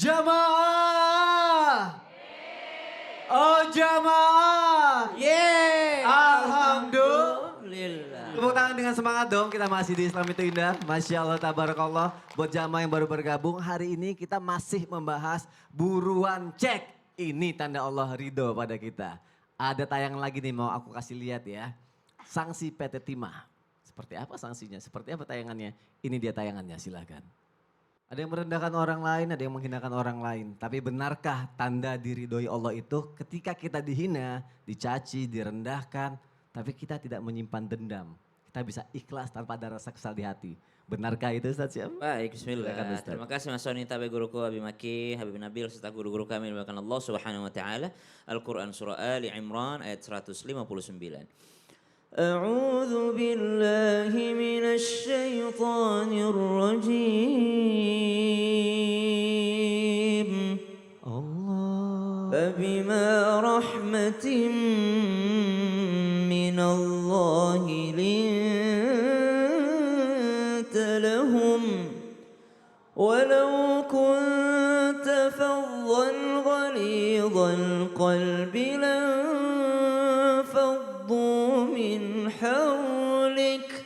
Jamaah. Oh jamaah. Yeay. Alhamdulillah. Tepuk tangan dengan semangat dong, kita masih di Islam itu Indah. Masya Allah, tabarakallah. Buat jamaah yang baru bergabung, hari ini kita masih membahas buruan cek. Ini tanda Allah ridho pada kita. Ada tayang lagi nih mau aku kasih lihat ya. Sanksi PT Timah. Seperti apa sanksinya, seperti apa tayangannya. Ini dia tayangannya, silahkan. Ada yang merendahkan orang lain, ada yang menghinakan orang lain. Tapi benarkah tanda diridhoi Allah itu ketika kita dihina, dicaci, direndahkan. Tapi kita tidak menyimpan dendam. Kita bisa ikhlas tanpa ada rasa kesal di hati. Benarkah itu Ustaz Syam? Baik, bismillah. Silakan, Ustaz. Terima kasih Mas Soni, tabe guruku Habib Maki, Habib Nabil, serta guru-guru kami dimuliakan Allah Subhanahu wa taala. Al-Qur'an surah Ali Imran ayat 159. A'udzu billahi minasy syaithanir rajim. Allah. فبما رحمة من الله لنت لهم ولو كنت فظا غليظ القلب لانفضوا من حولك.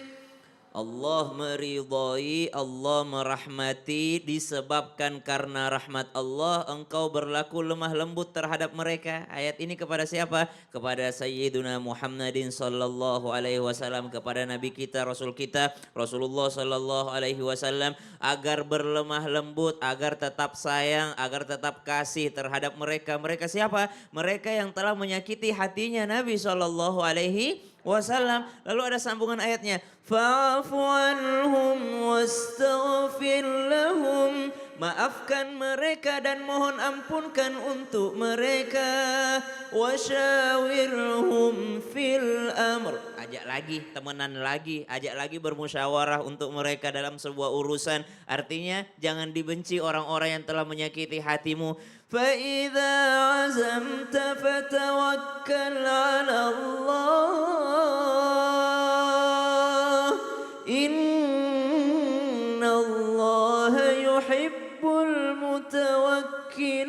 Allah meridhai, Allah merahmati, disebabkan karena rahmat Allah engkau berlaku lemah lembut terhadap mereka. Ayat ini kepada siapa? Kepada Sayyiduna Muhammadin sallallahu alaihi wasallam, kepada Nabi kita, Rasul kita, Rasulullah sallallahu alaihi wasallam, agar berlemah lembut, agar tetap sayang, agar tetap kasih terhadap mereka. Mereka siapa? Mereka yang telah menyakiti hatinya Nabi sallallahu alaihi wasallam. Lalu ada sambungan ayatnya, fa'fu anhum wastaghfir lahum. Maafkan mereka dan mohon ampunkan untuk mereka. Wasyawirhum fil amr. Ajak lagi, temenan lagi, ajak lagi bermusyawarah untuk mereka dalam sebuah urusan. Artinya jangan dibenci orang-orang yang telah menyakiti hatimu. فَإِذَا عَزَمْتَ فَتَوَكَّلْ عَلَى اللَّهِ إِنَّ اللَّهَ يُحِبُّ الْمُتَوَكِّلِينَ.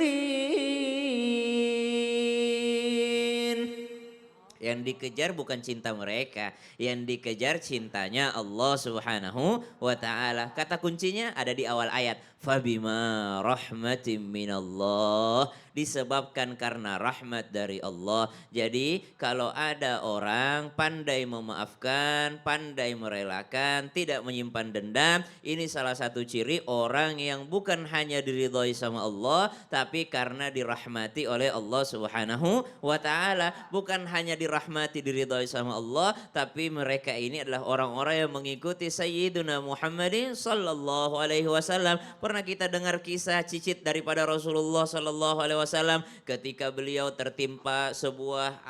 Yang dikejar bukan cinta mereka, yang dikejar cintanya Allah Subhanahu wa taala. Kata kuncinya ada di awal ayat. Fabima rahmatim minallah, disebabkan karena rahmat dari Allah. Jadi kalau ada orang pandai memaafkan, pandai merelakan, tidak menyimpan dendam, ini salah satu ciri orang yang bukan hanya diridhoi sama Allah, tapi karena dirahmati oleh Allah Subhanahu wa taala. Bukan hanya dirahmati, diridhoi sama Allah, tapi mereka ini adalah orang-orang yang mengikuti Sayyiduna Muhammadin sallallahu alaihi wasallam. Pernah kita dengar kisah cicit daripada Rasulullah sallallahu alaihi wasallam ketika beliau tertimpa sebuah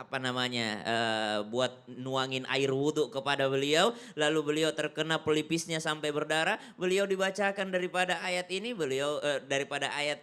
buat nuangin air wudhu kepada beliau, lalu beliau terkena pelipisnya sampai berdarah. Beliau dibacakan daripada ayat ini, daripada ayat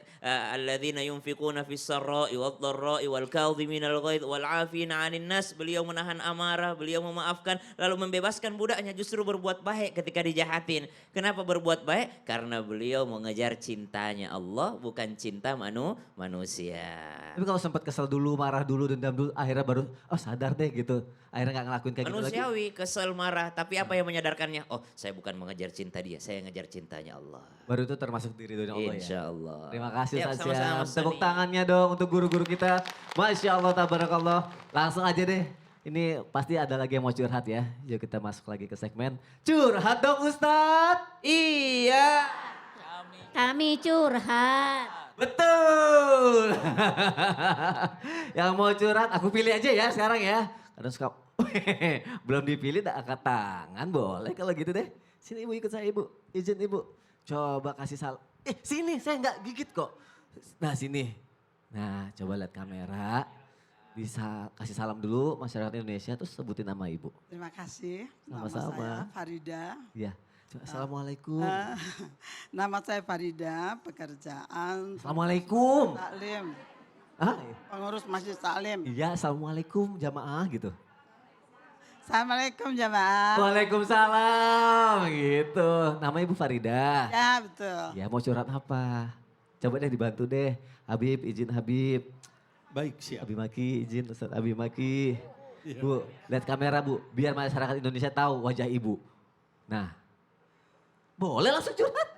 alladzina yunfiquna fis sarra'i wad dharra'i wal kadhiminal ghaidh wal 'afina 'anil nas. Beliau menahan amarah, beliau memaafkan, lalu membebaskan budaknya, justru berbuat baik ketika dijahatin. Kenapa berbuat baik? Karena beliau mengejar cintanya Allah, bukan cinta manusia. Tapi kalau sempat kesel dulu, marah dulu, dendam dulu, akhirnya baru sadar deh gitu. Akhirnya gak ngelakuin kayak gitu lagi. Manusiawi, kesel, marah, tapi apa yang menyadarkannya? Oh, saya bukan mengejar cinta dia, saya ngejar cintanya Allah. Baru itu termasuk diridhoi Allah ya. Insya Allah. Terima kasih Yuk, Ustaz sama-sama, Syam. Mas Tepuk Sani. tangannya dong untuk guru-guru kita. Masya Allah, tabarakallah. Langsung aja deh. Ini pasti ada lagi yang mau curhat ya. Yuk kita masuk lagi ke segmen curhat dong Ustadz. Iya. Kami curhat. Betul. Yang mau curhat aku pilih aja ya sekarang ya. Karena suka belum dipilih tak angkat tangan, boleh kalau gitu deh. Sini ibu ikut saya ibu, izin ibu. Coba kasih salam. Sini saya nggak gigit kok. Nah sini. Nah coba lihat kamera. Bisa kasih salam dulu masyarakat Indonesia terus sebutin nama ibu. Terima kasih. Sama-sama. Nama saya Farida. Iya. Assalamualaikum. Nama saya Farida, pekerjaan Assalamualaikum. taklim, Ah, pengurus Masjid Taklim. iya assalamualaikum jamaah gitu. Assalamualaikum jamaah. Waalaikumsalam gitu. Nama Ibu Farida. Ya betul. Ya mau curhat apa? Coba deh dibantu deh. Habib, izin Habib. Baik, siap. Abi Maki, izin Ustaz Abi Maki. Iya. Bu, lihat kamera Bu, biar masyarakat Indonesia tahu wajah ibu. Nah, boleh langsung curhat.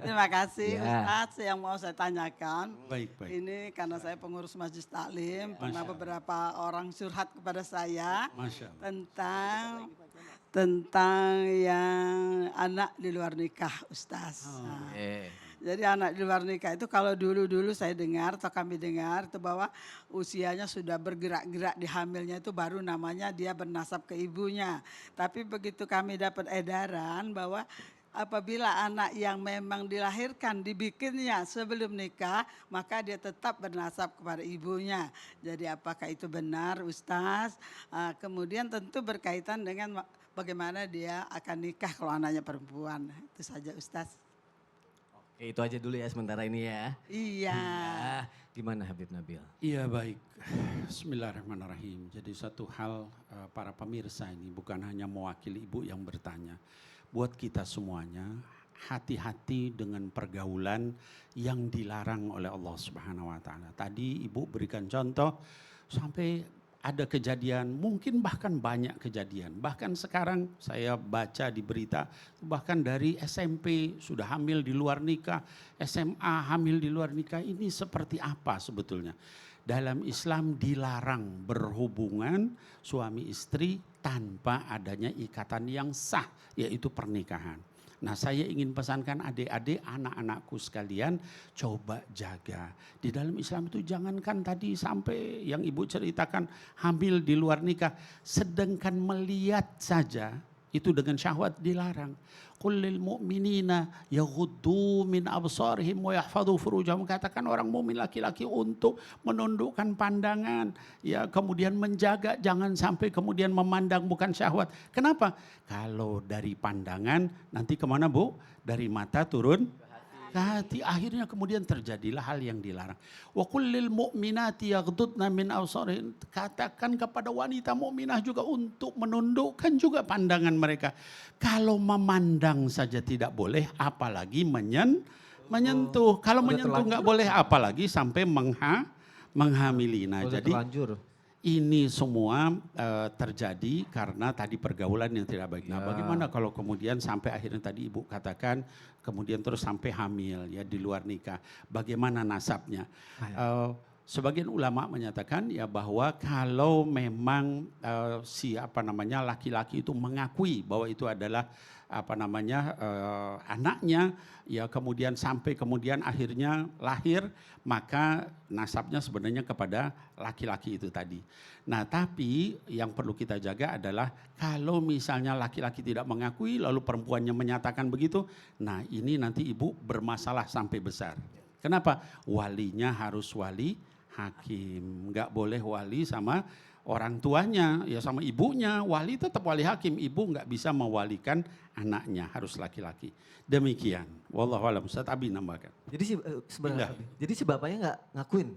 Terima kasih Ya. Ustadz yang mau saya tanyakan. Baik, baik. Ini karena saya pengurus Majelis Taklim, pernah Masya Allah. beberapa orang curhat kepada saya Masya Allah. tentang yang anak di luar nikah, Ustaz. Nah, jadi anak di luar nikah itu kalau dulu saya dengar atau kami dengar itu bahwa usianya sudah bergerak-gerak di hamilnya itu baru namanya dia bernasab ke ibunya. Tapi begitu kami dapat edaran bahwa apabila anak yang memang dilahirkan dibikinnya sebelum nikah, maka dia tetap bernasab kepada ibunya. Jadi apakah itu benar, Ustaz? Kemudian tentu berkaitan dengan bagaimana dia akan nikah kalau anaknya perempuan. Itu saja, Ustaz. Oke, itu aja dulu ya sementara ini ya. Iya. Ah, gimana Habib Nabil? Iya baik, bismillahirrahmanirrahim. Jadi satu hal para pemirsa ini bukan hanya mewakili ibu yang bertanya. Buat kita semuanya, hati-hati dengan pergaulan yang dilarang oleh Allah Subhanahu wa taala. Tadi Ibu berikan contoh sampai ada kejadian, mungkin bahkan banyak kejadian. Bahkan sekarang saya baca di berita, bahkan dari SMP sudah hamil di luar nikah, SMA hamil di luar nikah. Ini seperti apa sebetulnya? Dalam Islam dilarang berhubungan suami istri tanpa adanya ikatan yang sah, yaitu pernikahan. Nah, saya ingin pesankan adik-adik, anak-anakku sekalian, coba jaga. Di dalam Islam itu jangankan tadi sampai yang ibu ceritakan hamil di luar nikah, sedangkan melihat saja itu dengan syahwat dilarang. Qul lil mu'minina yaghuddu min absarihim wa yahfadhu furujahum. Katakan orang mukmin laki-laki untuk menundukkan pandangan, ya, kemudian menjaga jangan sampai kemudian memandang bukan syahwat. Kenapa? Kalau dari pandangan nanti kemana Bu? Dari mata turun ke hati. Akhirnya kemudian terjadilah hal yang dilarang. Wa kullil mu'minati yaghdudna min absarihin. Katakan kepada wanita mukminah juga untuk menundukkan juga pandangan mereka. Kalau memandang saja tidak boleh, apalagi menyentuh. Kalau udah menyentuh terlanjur. nggak boleh, apalagi sampai menghamili. Nah, Udah jadi terlanjur. ini semua terjadi karena tadi pergaulan yang tidak baik. Nah, Ya. bagaimana kalau kemudian sampai akhirnya tadi Ibu katakan, kemudian terus sampai hamil ya di luar nikah. Bagaimana nasabnya? Sebagian ulama menyatakan ya bahwa kalau memang laki-laki itu mengakui bahwa itu adalah anaknya, ya kemudian sampai kemudian akhirnya lahir, maka nasabnya sebenarnya kepada laki-laki itu tadi. Nah, tapi yang perlu kita jaga adalah kalau misalnya laki-laki tidak mengakui lalu perempuannya menyatakan begitu, nah ini nanti ibu bermasalah sampai besar. Kenapa? Walinya harus wali hakim, nggak boleh wali sama orang tuanya, ya sama ibunya. Wali tetap wali hakim, ibu nggak bisa mewalikan anaknya, harus laki-laki. Demikian. Wallahu a'lam. Ustaz Abi nambahkan. Jadi sebenarnya, jadi si bapaknya nggak ngakuin,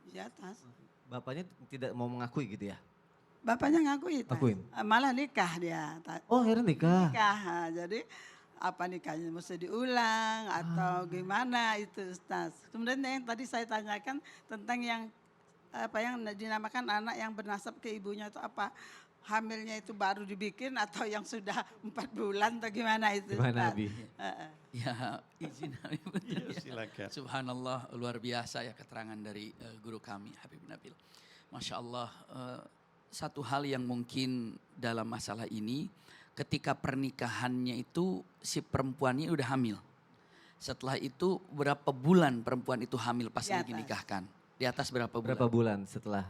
Di atas. bapaknya tidak mau mengakui gitu ya? Bapaknya ngakui. Tas. Ngakuin? Malah nikah dia. Oh akhirnya nikah. Nikah. Jadi apa nikahnya mesti diulang atau gimana itu, Ustaz. Kemudian yang tadi saya tanyakan tentang yang dinamakan anak yang bernasab ke ibunya itu apa? Hamilnya itu baru dibikin atau yang sudah 4 bulan atau gimana itu? Gimana Ustaz? Abi? Ya, izin Habib. Silakan. Subhanallah, luar biasa ya keterangan dari guru kami Habib Nabil. Masya Allah, satu hal yang mungkin dalam masalah ini, ketika pernikahannya itu si perempuannya udah hamil. Setelah itu berapa bulan perempuan itu hamil pas Di atas. dinikahkan? Di atas berapa bulan? Berapa bulan setelah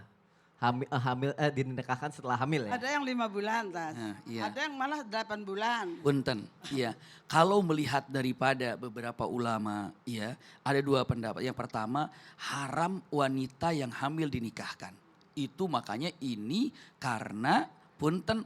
dinikahkan setelah hamil ya? Ada yang 5 bulan, Tas. Nah, iya. Ada yang malah 8 bulan. Punten, iya. Kalau melihat daripada beberapa ulama, ya, ada dua pendapat. Yang pertama, haram wanita yang hamil dinikahkan. Itu makanya ini karena punten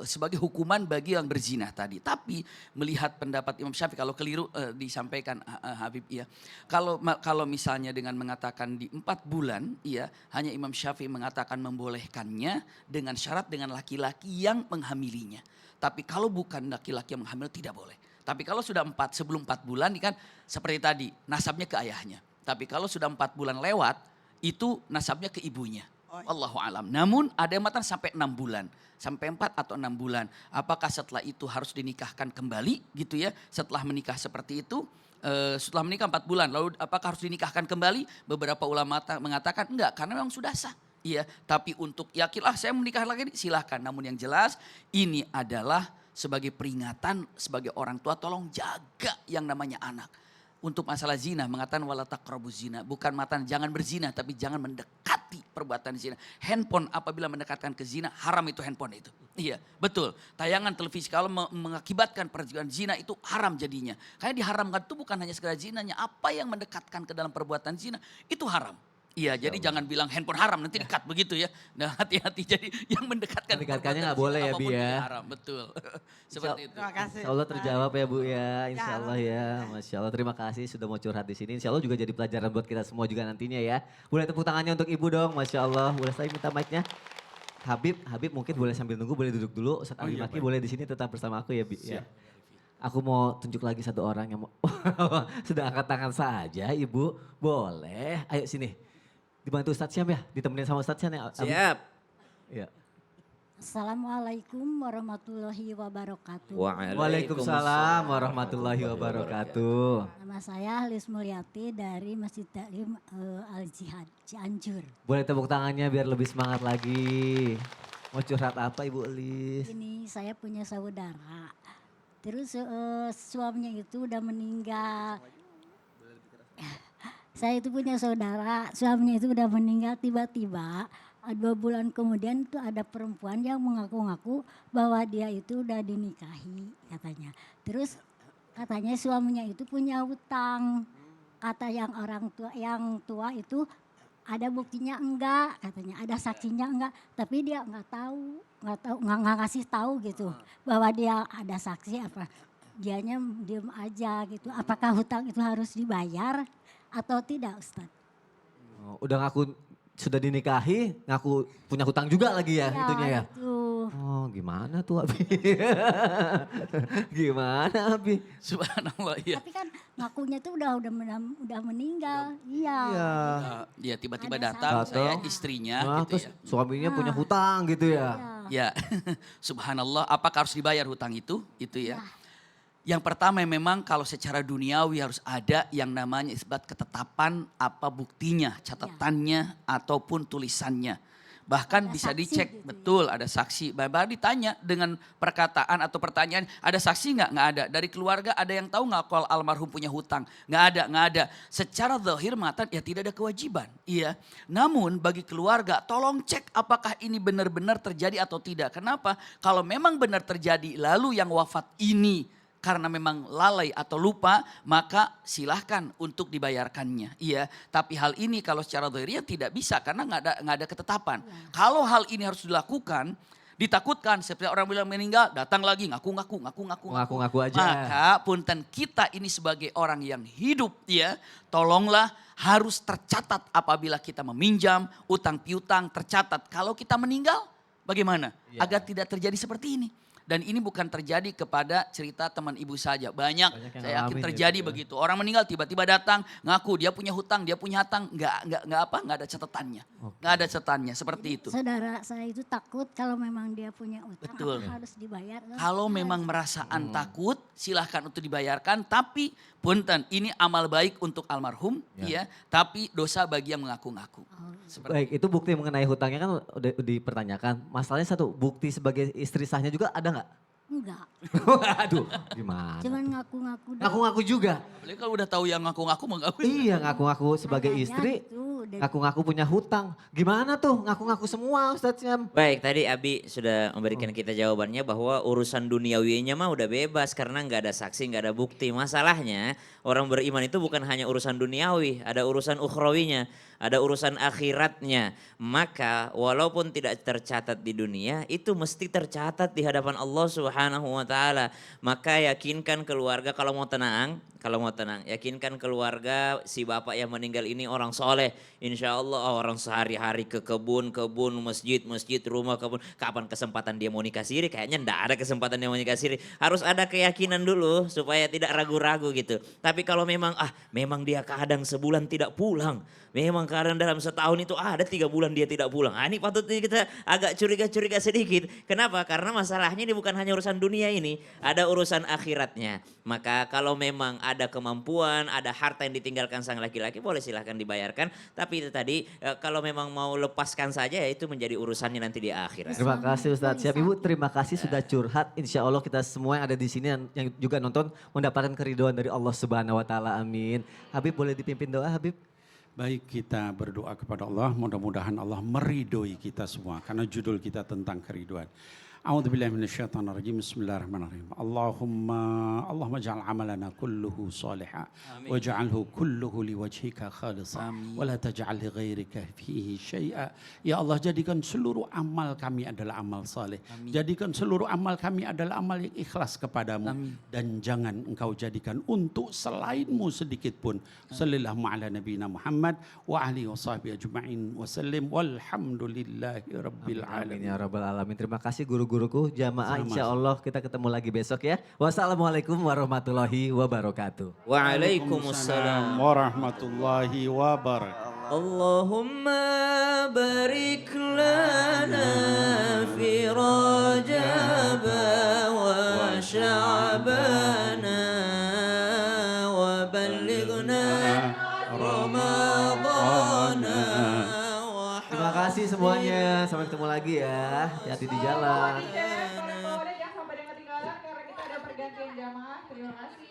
sebagai hukuman bagi yang berzina tadi. Tapi melihat pendapat Imam Syafi'i, kalau keliru disampaikan Habib, ya. Kalau misalnya dengan mengatakan di 4 bulan, ya, hanya Imam Syafi'i mengatakan membolehkannya dengan syarat dengan laki-laki yang menghamilinya. Tapi kalau bukan laki-laki yang menghamil tidak boleh. Tapi kalau sudah sebelum 4 bulan ini kan seperti tadi nasabnya ke ayahnya. Tapi kalau sudah 4 bulan lewat itu nasabnya ke ibunya. Wallahu alam. Namun ada yang mengatakan sampai 6 bulan. Sampai 4 atau 6 bulan. Apakah setelah itu harus dinikahkan kembali gitu ya. Setelah menikah seperti itu. Setelah menikah 4 bulan. Lalu apakah harus dinikahkan kembali? Beberapa ulama mengatakan enggak. Karena memang sudah sah. Iya, tapi untuk yakin saya menikah lagi silahkan. Namun yang jelas ini adalah sebagai peringatan sebagai orang tua tolong jaga yang namanya anak. Untuk masalah zina mengatakan wala taqrabuz zina, bukan matan jangan berzina tapi jangan mendekati perbuatan zina. Handphone apabila mendekatkan ke zina haram itu handphone itu. Iya, betul. Tayangan televisi kalau mengakibatkan perbuatan zina itu haram jadinya. Karena diharamkan itu bukan hanya sekedar zinanya, apa yang mendekatkan ke dalam perbuatan zina itu haram. Iya, jadi jangan bilang handphone haram nanti dekat begitu ya. Nah, hati-hati jadi yang mendekatkan. Mendekatkannya nggak boleh ya, Bi ya. Haram, betul. Seperti itu. Terima kasih. Insya Allah terjawab ya Bu ya, Insya Allah ya. Masya Allah, terima kasih sudah mau curhat di sini. Insya Allah juga jadi pelajaran buat kita semua juga nantinya ya. Boleh tepuk tangannya untuk Ibu dong, Masya Allah. Boleh saya minta mic-nya? Habib mungkin boleh sambil nunggu, boleh duduk dulu. Ustaz Ali Maki boleh di sini tetap bersama aku ya Bi. Ya. Aku mau tunjuk lagi satu orang yang mau, sudah angkat tangan saja Ibu. Boleh, ayo sini. Dibantu Ustadz Syam ya, ditemenin sama Ustadz Syam ya. Siap. Ya. Assalamualaikum warahmatullahi wabarakatuh. Waalaikumsalam warahmatullahi wabarakatuh. Nama saya Lis Mulyati dari Masjid Taklim Al-Jihad, Cianjur. Boleh tepuk tangannya biar lebih semangat lagi. Mau curhat apa Ibu Lis? Ini saya punya saudara. Terus suaminya itu udah meninggal. Saya itu punya saudara, suaminya itu udah meninggal tiba-tiba. 2 bulan kemudian itu ada perempuan yang mengaku-ngaku bahwa dia itu udah dinikahi katanya. Terus katanya suaminya itu punya hutang. Kata yang orang tua, yang tua itu ada buktinya enggak, katanya ada saksinya enggak, tapi dia nggak ngasih tahu gitu bahwa dia ada saksi apa. Dianya diem aja gitu. Apakah hutang itu harus dibayar atau tidak Ustadz? Oh, udah ngaku sudah dinikahi, ngaku punya hutang juga lagi ya, itunya ya? Itu. Oh gimana tuh Abi? Gimana Abi? Subhanallah ya. Tapi kan ngakunya tuh udah meninggal. Iya. Iya. Ya tiba-tiba Ada datang saksi. saya istrinya Nah, gitu terus ya. suaminya punya hutang gitu ya? Ya, subhanallah apakah harus dibayar hutang itu? Itu ya. Yang pertama memang kalau secara duniawi harus ada yang namanya isbat ketetapan apa buktinya, catatannya ataupun tulisannya. Bahkan Ada bisa saksi dicek, gitu ya. betul ada saksi. Baru ditanya dengan perkataan atau pertanyaan, ada saksi nggak? Nggak ada. Dari keluarga ada yang tahu nggak kalau almarhum punya hutang? Nggak ada. Secara zahir mengatakan ya tidak ada kewajiban. Iya. Namun bagi keluarga tolong cek apakah ini benar-benar terjadi atau tidak. Kenapa? Kalau memang benar terjadi lalu yang wafat ini karena memang lalai atau lupa, maka silahkan untuk dibayarkannya. Iya, tapi hal ini kalau secara zahirnya tidak bisa karena nggak ada ketetapan. Kalau hal ini harus dilakukan, ditakutkan seperti orang bilang meninggal, datang lagi ngaku-ngaku. Ngaku-ngaku aja. Maka punten kita ini sebagai orang yang hidup ya, tolonglah harus tercatat apabila kita meminjam, utang piutang tercatat. Kalau kita meninggal bagaimana? Agar tidak terjadi seperti ini. Dan ini bukan terjadi kepada cerita teman ibu saja. Banyak yang saya yakin ngalamin terjadi gitu ya. begitu. Orang meninggal tiba-tiba datang ngaku dia punya hutang, dia punya hutang. Nggak ada catatannya. Nggak ada catatannya seperti itu. Saudara saya itu takut kalau memang dia punya utang Betul. harus dibayar. Kalau memang merasaan takut silahkan untuk dibayarkan. Tapi punten ini amal baik untuk almarhum ya. Tapi dosa bagi yang mengaku-ngaku. Seperti Baik, itu bukti mengenai hutangnya kan udah dipertanyakan. Masalahnya satu, bukti sebagai istri sahnya juga ada nggak? Enggak. Aduh, gimana? Cuman ngaku-ngaku. Ngaku-ngaku juga? Apalagi kalau udah tahu yang ngaku-ngaku mau nggak? Iya, ngaku-ngaku sebagai Adanya istri, gitu, ngaku-ngaku punya hutang. Gimana tuh ngaku-ngaku semua Ustadz Syam? Baik, tadi Abi sudah memberikan kita jawabannya bahwa urusan duniawinya mah udah bebas karena nggak ada saksi, nggak ada bukti. Masalahnya orang beriman itu bukan hanya urusan duniawi, ada urusan ukhrawinya, ada urusan akhiratnya. Maka walaupun tidak tercatat di dunia, itu mesti tercatat di hadapan Allah Subhanahu wa taala. Maka yakinkan keluarga kalau mau tenang, kalau mau tenang, yakinkan keluarga si bapak yang meninggal ini orang soleh. Insya Allah orang sehari-hari ke kebun, masjid, rumah, kebun. Kapan kesempatan dia mau nikah siri? Kayaknya ndak ada kesempatan dia mau nikah siri. Harus ada keyakinan dulu supaya tidak ragu-ragu gitu. Tapi kalau memang dia kadang sebulan tidak pulang. Memang kadang dalam setahun itu ada 3 bulan dia tidak pulang. Ini patut kita agak curiga-curiga sedikit. Kenapa? Karena masalahnya ini bukan hanya urusan dunia ini. Ada urusan akhiratnya. Maka kalau memang ada kemampuan, ada harta yang ditinggalkan sang laki-laki, boleh silahkan dibayarkan. Tapi itu tadi kalau memang mau lepaskan saja ya itu menjadi urusannya nanti di akhirat. Terima kasih Ustadz Syahab. Ibu terima kasih sudah curhat. Insya Allah kita semua yang ada di sini yang juga nonton mendapatkan keridhaan dari Allah Subhanahu Wa Taala. Amin. Habib boleh dipimpin doa Habib? Baik, kita berdoa kepada Allah, mudah-mudahan Allah meridhoi kita semua karena judul kita tentang keriduan. A'udzubillahi minasyaitonirrajim. Bismillahirrahmanirrahim. Allahumma ja'al amalana kulluhu salihah waj'alhu kulluhu liwajhika khalisan wa la taj'al li ghairika fihi syai'a. Ya Allah, jadikan seluruh amal kami adalah amal saleh. Jadikan seluruh amal kami adalah amal yang ikhlas kepadamu. Dan jangan engkau jadikan untuk selainmu sedikit pun. Sallallahu ala nabiyina Muhammad wa alihi wa sahbihi ajma'in wa sallim walhamdulillahi rabbil Amin alamin. ya rabbal alamin. Terima kasih guru-guruku jamaah. Insya Allah kita ketemu lagi besok ya. Wassalamualaikum warahmatullahi wabarakatuh. Waalaikumsalam warahmatullahi wabarakatuh. Allahumma barik lana fi Rajab wa Sya'bana wa ballighna Ramadana. Terima kasih semuanya. Sampai ketemu lagi ya. Hati-hati di jalan. Jangan sampai dengan ketinggalan karena kita ada pergantian jamaah. Terima kasih.